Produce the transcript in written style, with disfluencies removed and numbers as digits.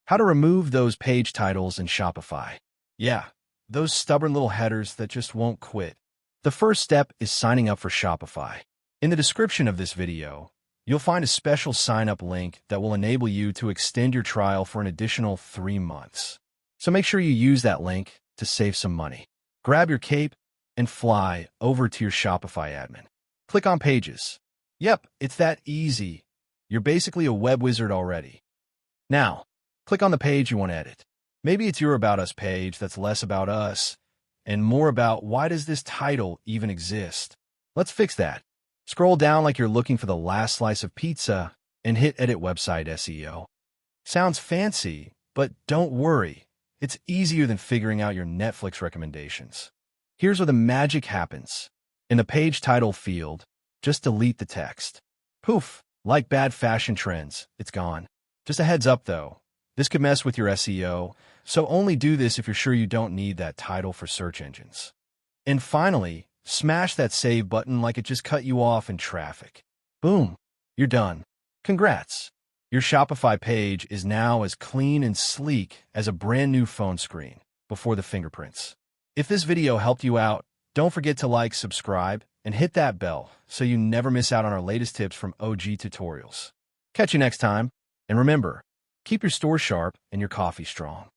How to remove those page titles in Shopify. Yeah, those stubborn little headers that just won't quit. The first step is signing up for Shopify. In the description of this video, you'll find a special sign-up link that will enable you to extend your trial for an additional 3 months. So make sure you use that link to save some money. Grab your cape and fly over to your Shopify admin. Click on Pages. Yep, it's that easy. You're basically a web wizard already. Now, click on the page you want to edit. Maybe it's your About Us page that's less about us and more about why does this title even exist. Let's fix that. Scroll down like you're looking for the last slice of pizza and hit Edit Website SEO. Sounds fancy, but don't worry. It's easier than figuring out your Netflix recommendations. Here's where the magic happens. In the page title field, just delete the text. Poof, like bad fashion trends, it's gone. Just a heads up though, this could mess with your SEO, so only do this if you're sure you don't need that title for search engines. And finally, smash that save button like it just cut you off in traffic. Boom, you're done. Congrats. Your Shopify page is now as clean and sleek as a brand new phone screen before the fingerprints. If this video helped you out, don't forget to like, subscribe, and hit that bell so you never miss out on our latest tips from OG Tutorials. Catch you next time, and remember, keep your store sharp and your coffee strong.